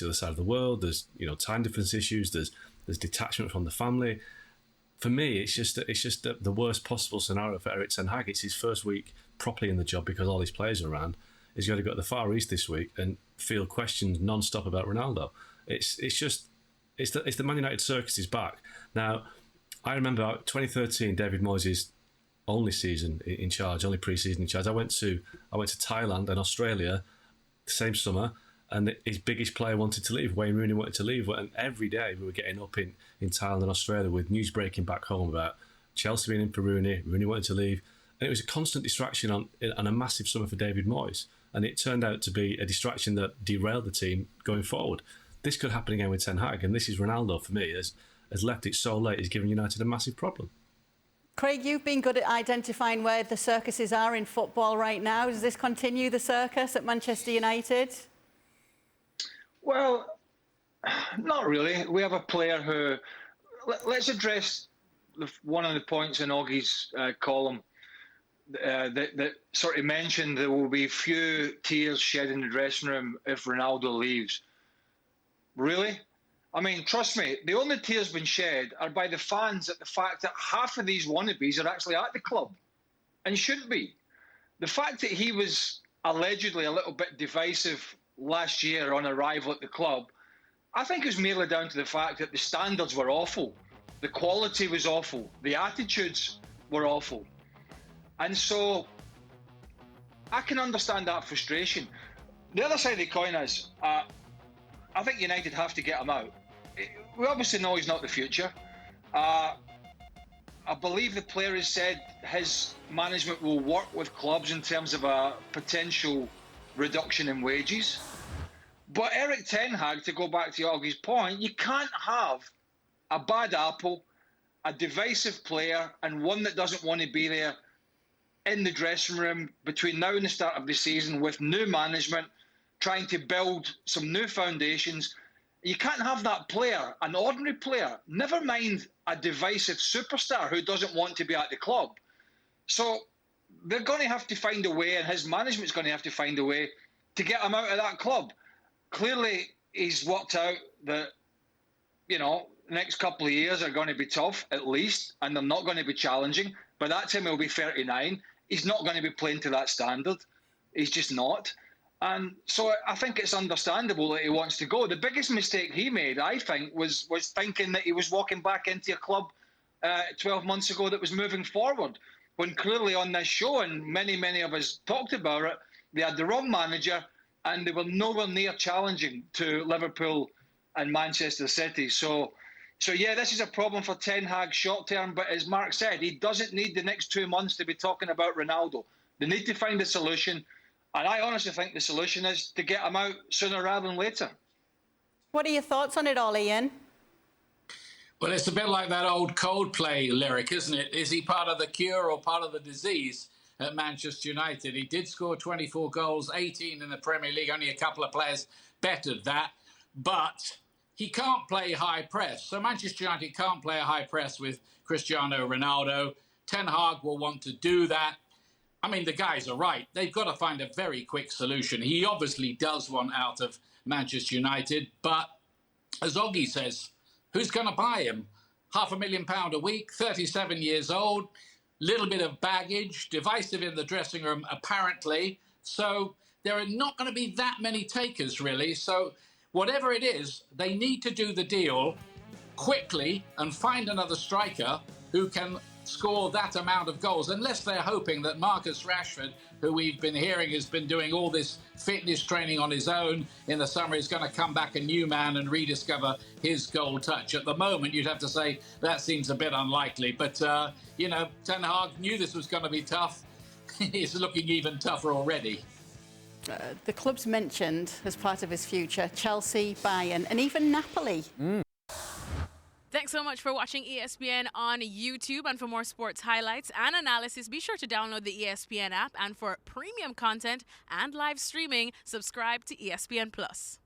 the other side of the world. There's time difference issues. There's detachment from the family. For me, it's just the worst possible scenario for Erik ten Hag. It's his first week properly in the job because all his players are around. He's got to go to the Far East this week and field questions non-stop about Ronaldo. It's the Man United circus is back. Now, I remember 2013, David Moyes' only season in charge, only pre-season in charge. I went to Thailand and Australia the same summer, and his biggest player wanted to leave. Wayne Rooney wanted to leave, and every day we were getting up in Thailand and Australia with news breaking back home about Chelsea being in for Rooney wanted to leave, and it was a constant distraction on a massive summer for David Moyes, and it turned out to be a distraction that derailed the team going forward. This could happen again with Ten Hag, and this is Ronaldo for me has left it so late. He's given United a massive problem. Craig, you've been good at identifying where the circuses are in football right now. Does this continue the circus at Manchester United? Well, not really. We have a player who... Let's address one of the points in Augie's column that sort of mentioned there will be few tears shed in the dressing room if Ronaldo leaves. Really? I mean, trust me, the only tears been shed are by the fans at the fact that half of these wannabes are actually at the club and shouldn't be. The fact that he was allegedly a little bit divisive last year on arrival at the club, I think is merely down to the fact that the standards were awful, the quality was awful, the attitudes were awful. And so I can understand that frustration. The other side of the coin is, I think United have to get him out. We obviously know he's not the future. I believe the player has said his management will work with clubs in terms of a potential reduction in wages. But Erik ten Hag, to go back to Augie's point, you can't have a bad apple, a divisive player, and one that doesn't want to be there in the dressing room between now and the start of the season with new management, trying to build some new foundations. You can't have that player, an ordinary player, never mind a divisive superstar who doesn't want to be at the club. So they're going to have to find a way, and his management's going to have to find a way to get him out of that club. Clearly, he's worked out that, the next couple of years are going to be tough, at least, and they're not going to be challenging. By that time, he'll be 39. He's not going to be playing to that standard. He's just not. And so I think it's understandable that he wants to go. The biggest mistake he made, I think, was thinking that he was walking back into a club 12 months ago that was moving forward, when clearly on this show, and many of us talked about it, they had the wrong manager and they were nowhere near challenging to Liverpool and Manchester City. So yeah, this is a problem for Ten Hag short term, but as Mark said, he doesn't need the next 2 months to be talking about Ronaldo. They need to find a solution. And I honestly think the solution is to get him out sooner rather than later. What are your thoughts on it all, Ian? Well, it's a bit like that old Coldplay lyric, isn't it? Is he part of the cure or part of the disease at Manchester United? He did score 24 goals, 18 in the Premier League. Only a couple of players bettered that. But he can't play high press. So Manchester United can't play a high press with Cristiano Ronaldo. Ten Hag will want to do that. I mean, the guys are right. They've got to find a very quick solution. He obviously does want out of Manchester United, but as Augie says, who's going to buy him? £500,000 a week, 37 years old, little bit of baggage, divisive in the dressing room, apparently. So there are not going to be that many takers, really. So whatever it is, they need to do the deal quickly and find another striker who can score that amount of goals, unless they're hoping that Marcus Rashford, who we've been hearing has been doing all this fitness training on his own in the summer, is going to come back a new man and rediscover his goal touch. At the moment, you'd have to say that seems a bit unlikely. But, Ten Hag knew this was going to be tough. It's looking even tougher already. The clubs mentioned as part of his future, Chelsea, Bayern, and even Napoli. Thanks so much for watching ESPN on YouTube. And for more sports highlights and analysis, be sure to download the ESPN app. And for premium content and live streaming, subscribe to ESPN Plus.